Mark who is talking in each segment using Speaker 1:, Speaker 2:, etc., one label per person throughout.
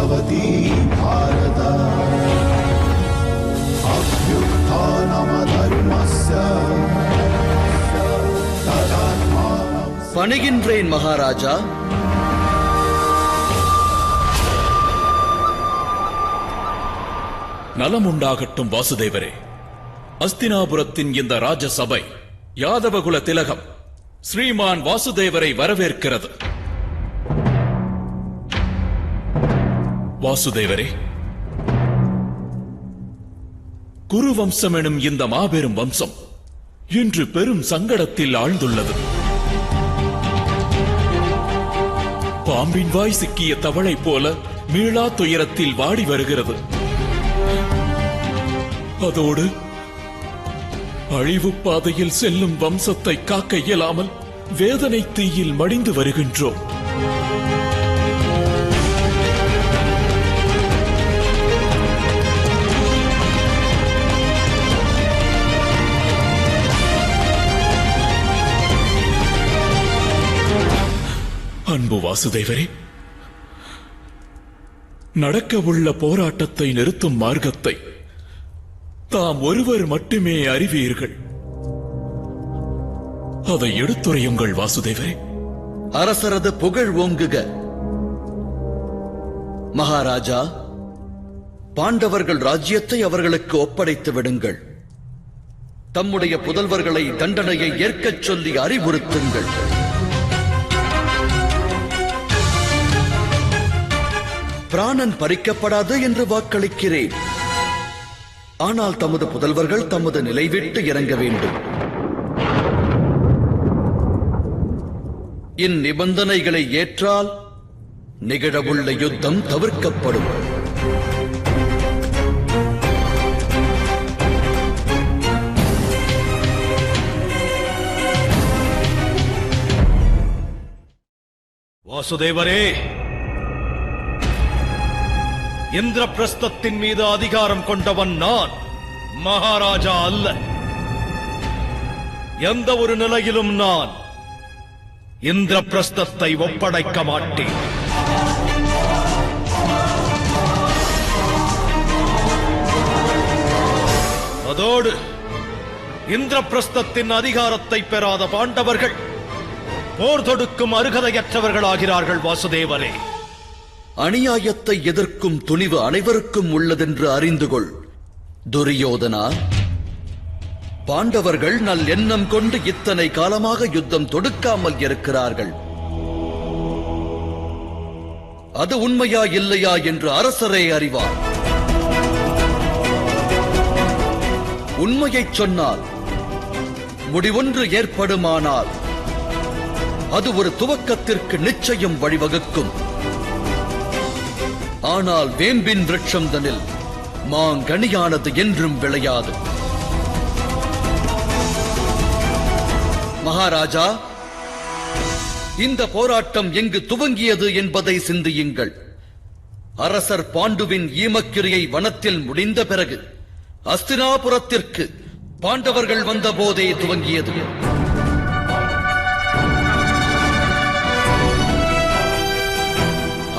Speaker 1: भवति भारत अभ्युत्थानमधर्मस्य तदात्मानं
Speaker 2: பணிகின்றேன் மகாராஜா.
Speaker 3: நலமுண்டாகட்டும் வாசுதேவரே. அஸ்தினாபுரத்தின் இந்த ராஜசபை யாதவகுல திலகம் ஸ்ரீமான் வாசுதேவரை வரவேற்கிறது. வாசுதேவரே, குரு வம்சம் எனும் இந்த மாபெரும் வம்சம் இன்று பெரும் சங்கடத்தில் ஆழ்ந்துள்ளது. பாம்பின் வாய் சிக்கிய தவளை போல மீளா துயரத்தில் வாடி வருகிறது. அதோடு அழிவு பாதையில் செல்லும் வம்சத்தை காக்க இயலாமல் வேதனை தீயில் மடிந்து வருகின்றோம். அன்பு வாசுதேவரே, நடக்க உள்ள போராட்டத்தை நிறுத்தும் மார்க்கத்தை தாம் ஒருவர் மட்டுமே அறிவீர்கள். அதை எடுத்துரையுங்கள் வாசுதேவரே.
Speaker 2: அரசரது புகழ் ஓங்குக. மகாராஜா, பாண்டவர்கள் ராஜ்யத்தை அவர்களுக்கு ஒப்படைத்து விடுங்கள். தம்முடைய புதல்வர்களை தண்டனையை ஏற்கச் சொல்லி அறிவுறுத்துங்கள். பிராணன் பறிக்கப்படாது என்று வாக்களிக்கிறேன். ஆனால் தமது புதல்வர்கள் தமது நிலை விட்டு இறங்க வேண்டும். இந்நிபந்தனைகளை ஏற்றால் நிகழவுள்ள யுத்தம் தவிர்க்கப்படும்.
Speaker 4: வாசுதேவரே, இந்திரபிரஸ்தத்தின் மீது அதிகாரம் கொண்டவன் நான், மகாராஜா அல்ல. எந்த ஒரு நிலையிலும் நான் இந்திரபிரஸ்தத்தை ஒப்படைக்க மாட்டேன். அதோடு இந்திரபிரஸ்தத்தின் அதிகாரத்தை பெறாத பாண்டவர்கள் போர் தொடுக்கும் அருகதையற்றவர்களாகிறார்கள். வாசுதேவரே,
Speaker 2: அநியாயத்தை எதிர்க்கும் துணிவு அனைவருக்கும் உள்ளதென்று அறிந்து கொள். துரியோதனா, பாண்டவர்கள் நல் எண்ணம் கொண்டு இத்தனை காலமாக யுத்தம் தொடுக்காமல் இருக்கிறார்கள். அது உண்மையா இல்லையா என்று அரசரே அறிவார். உண்மையைச் சொன்னால் முடிவொன்று ஏற்படுமானால் அது ஒரு துவக்கத்திற்கு நிச்சயம் வழிவகுக்கும். ஆனால் வேம்பின் விருட்சம் தனில் மாங்கனியானது என்றும் விளையாது. மகாராஜா, இந்த போராட்டம் எங்கு துவங்கியது என்பதை சிந்தியுங்கள். அரசர் பாண்டுவின் ஈமக்கிரியை வனத்தில் முடிந்த பிறகு அஸ்தினாபுரத்திற்கு பாண்டவர்கள் வந்த போதே துவங்கியது.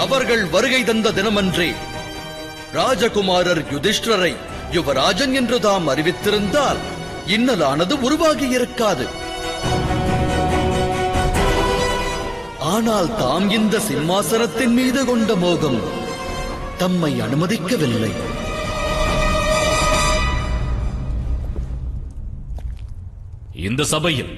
Speaker 2: அவர்கள் வருகை தந்த தினமன்றே ராஜகுமாரர் யுதிஷ்டரை யுவராஜன் என்று தாம் அறிவித்திருந்தால் இன்னலானது உருவாகி இருக்காது. ஆனால் தாம் இந்த சிம்மாசனத்தின் மீது கொண்ட மோகம் தம்மை அனுமதிக்கவில்லை.
Speaker 3: இந்த சபையில்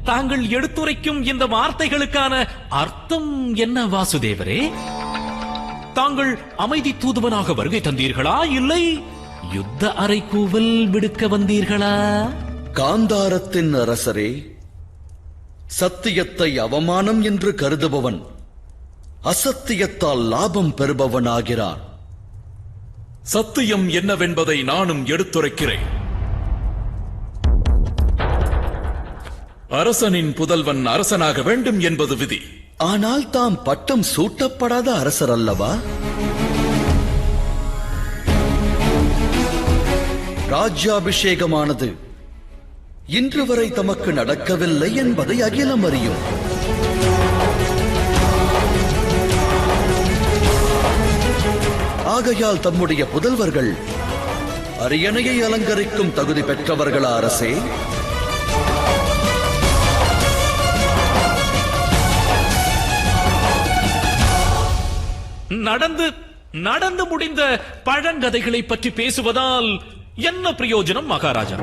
Speaker 3: தாங்கள் எடுத்துரைக்கும் இந்த வார்த்தைகளுக்கான அர்த்தம் என்ன வாசுதேவரே? தாங்கள் அமைதி தூதுவனாக வருகை தந்தீர்களா, இல்லை யுத்த அறைகூவல் விடுக்க வந்தீர்களா?
Speaker 2: காந்தாரத்தின் அரசரே, சத்தியத்தை அவமானம் என்று கருதுபவன் அசத்தியத்தால் லாபம் பெறுபவனாகிறான்.
Speaker 3: சத்தியம் என்னவென்பதை நானும் எடுத்துரைக்கிறேன். அரசனின் புதல்வன் அரசனாக வேண்டும் என்பது விதி.
Speaker 2: ஆனால் தாம் பட்டம் சூட்டப்படாத அரசர் அல்லவா? ராஜ்யாபிஷேகமானது இன்று வரை தமக்கு நடக்கவில்லை என்பதை அகிலம் அறியும். ஆகையால் தம்முடைய புதல்வர்கள் அரியணையை அலங்கரிக்கும் தகுதி பெற்றவர்களா அரசே?
Speaker 3: நடந்து முடிந்த பழங்கதைகளை பற்றி பேசுவதால் என்ன பிரயோஜனம் மகாராஜா?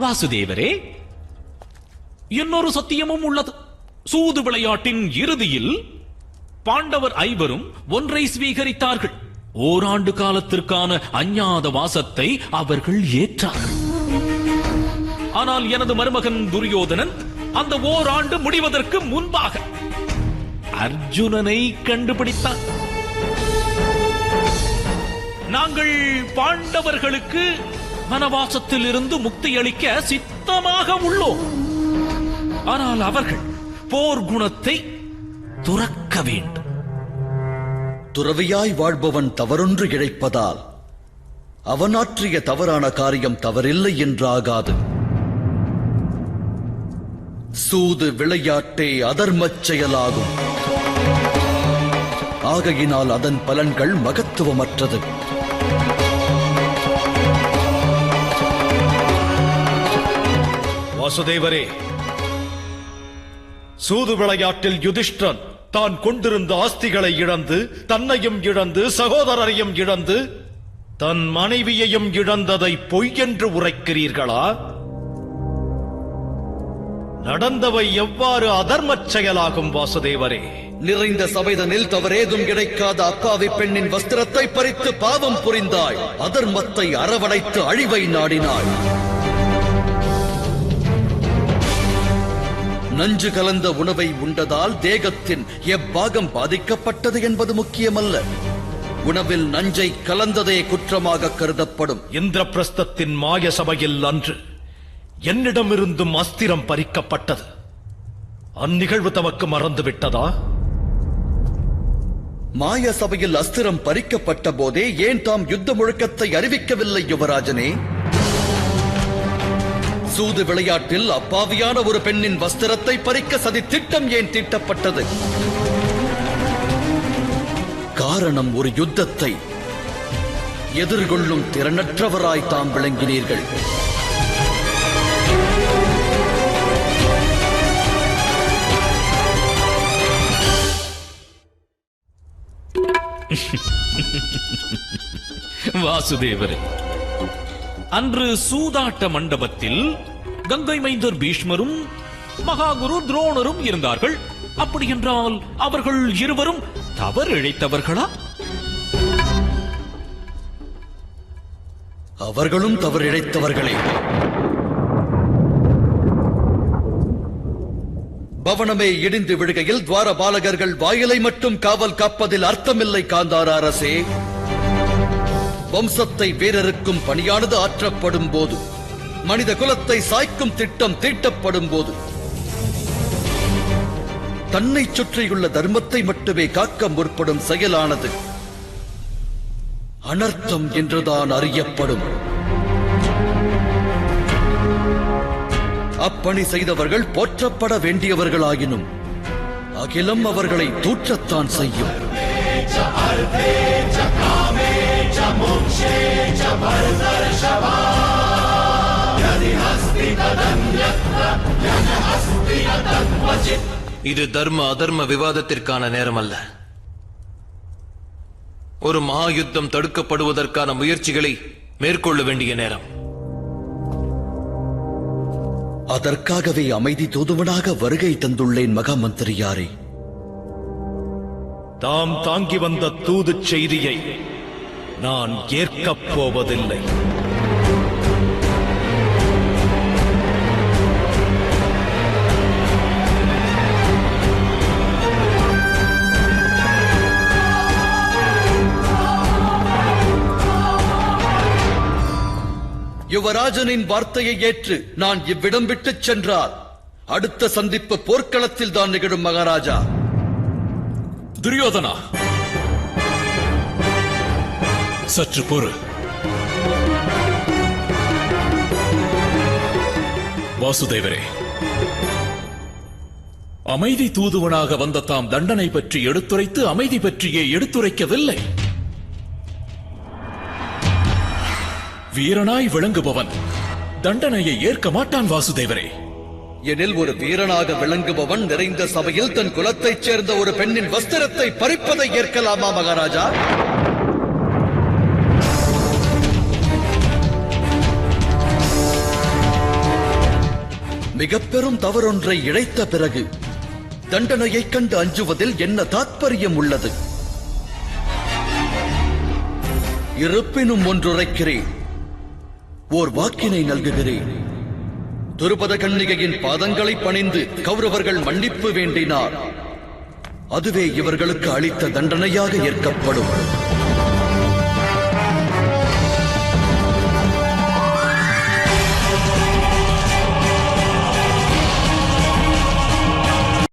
Speaker 3: வாசுதேவரே, இன்னொரு சத்தியமும் உள்ளது. சூது விளையாட்டின் இறுதியில் பாண்டவர் ஐவரும் ஒன்றை ஸ்வீகரித்தார்கள். ஓராண்டு காலத்திற்கான அஞ்ஞாத வாசத்தை அவர்கள் ஏற்றார்கள். ஆனால் எனது மருமகன் துரியோதனன் அந்த ஓராண்டு முடிவதற்கு முன்பாக அர்ஜுனனை கண்டுபிடித்தான். நாங்கள் பாண்டவர்களுக்கு வனவாசத்தில் இருந்து முக்தி அளிக்க சித்தமாக உள்ளோம். ஆனால் அவர்கள் போர் குணத்தை துறக்க வேண்டும்.
Speaker 2: துறவியாய் வாழ்பவன் தவறொன்று இழைப்பதால் அவன் ஆற்றிய தவறான காரியம் தவறில்லை என்றாகாது. சூது விளையாட்டே அதர்மச் செயலாகும். ஆகையினால் அதன் பலன்கள் மகத்துவமற்றது.
Speaker 4: வாசுதேவரே, சூது விளையாட்டில் யுதிஷ்டன் தான் கொண்டிருந்த ஆஸ்திகளை இழந்து, தன்னையும் இழந்து, சகோதரரையும் இழந்து, தன் மனைவியையும் இழந்ததை பொய் என்று உரைக்கிறீர்களா? நடந்தவை எவ்வாறு அதர்மச் செயலாகும் வாசுதேவரே?
Speaker 2: நிறைந்த சபைதனில் தவறேதும் கிடைக்காத அப்பாவி பெண்ணின் வஸ்திரத்தை பறித்து பாவம் புரிந்தாய். அதர்மத்தை அரவணைத்து அழிவை நாடினாய். நஞ்சு கலந்த உணவை உண்டதால் தேகத்தின் எவ்வாகம் பாதிக்கப்பட்டது என்பது முக்கியமல்ல. உணவில் நஞ்சை கலந்ததே குற்றமாக கருதப்படும்.
Speaker 4: இந்திரபிரஸ்தத்தின் மாய சபையில் அன்று என்னிடமிருந்தும் அஸ்திரம் பறிக்கப்பட்டது. அந்நிகழ்வு தமக்கு மறந்து விட்டதா?
Speaker 2: மாய சபையில் அஸ்திரம் பறிக்கப்பட்ட போதே ஏன் தாம் யுத்த முழக்கத்தை அறிவிக்கவில்லை யுவராஜனே? சூது விளையாட்டில் அப்பாவியான ஒரு பெண்ணின் வஸ்திரத்தை பறிக்க சதி திட்டம் ஏன் தீட்டப்பட்டது? காரணம், ஒரு யுத்தத்தை எதிர்கொள்ளும் திறனற்றவராய் தாம் விளங்கினீர்கள்.
Speaker 3: வாசுதேவரே, அன்று சூதாட்ட மண்டபத்தில் கங்கை மைந்தர் பீஷ்மரும் மகாகுரு துரோணரும் இருந்தார்கள். அப்படி என்றால் அவர்கள் இருவரும் தவறு இழைத்தவர்களா?
Speaker 2: அவர்களும் தவறு இழைத்தவர்களே. பவனமே இடிந்து விழுகையில் துவாரபாலகர்கள் வாயிலை மட்டும் காவல் காப்பதில் அர்த்தமில்லை காந்தார அரசே. வம்சத்தை வேறறுக்கும் பணியானது ஆற்றப்படும் போது, மனித குலத்தை சாய்க்கும் திட்டம் தீட்டப்படும் போது, தன்னை சுற்றியுள்ள தர்மத்தை மட்டுமே காக்க முற்படும் செயலானது அனர்த்தம் என்றுதான் அறியப்படும். அப்பணி செய்தவர்கள் போற்றப்பட வேண்டியவர்களாயினும் அகிலம் அவர்களை தூற்றத்தான் செய்யும்.
Speaker 5: இது தர்ம அதர்ம விவாதத்திற்கான நேரம் அல்ல. ஒரு மகா யுத்தம் தடுக்கப்படுவதற்கான முயற்சிகளை மேற்கொள்ள வேண்டிய நேரம்.
Speaker 2: அதற்காகவே அமைதி தூதுவனாக வருகை தந்துள்ளேன் மகாமந்திரியாரே.
Speaker 4: தாம் தாங்கி வந்த தூது செய்தியை நான் ஏற்கப் போவதில்லை.
Speaker 2: யுவராஜனின் வார்த்தையை ஏற்று நான் இவ்விடம் விட்டுச் சென்றால் அடுத்த சந்திப்பு போர்க்களத்தில் தான் நிகழும் மகாராஜா.
Speaker 3: துரியோதனா, சற்று பொறு. வாசுதேவரே, அமைதி தூதுவனாக வந்த தாம் தண்டனை பற்றி எடுத்துரைத்து அமைதி பற்றியே எடுத்துரைக்கவில்லை. வீரனாய் விளங்குபவன் தண்டனையை ஏற்க மாட்டான் வாசுதேவரே.
Speaker 2: எனில் ஒரு வீரனாக விளங்குபவன் நிறைந்த சபையில் தன் குலத்தைச் சேர்ந்த ஒரு பெண்ணின் வஸ்திரத்தை பறிப்பதை ஏற்கலாமா மகாராஜா? மிக பெரும் தவறொன்றை இழைத்த பிறகு தண்டனையைக் கண்டு அஞ்சுவதில் என்ன தாத்பரியம் உள்ளது? இருப்பினும் ஒன்றுரைக்கிறேன், ஓர் வாக்கினை நல்குகிறேன். துருபத கன்னிகையின் பாதங்களை பணிந்து கௌரவர்கள் மன்னிப்பு வேண்டினார். அதுவே இவர்களுக்கு அளித்த தண்டனையாக ஏற்கப்படும்.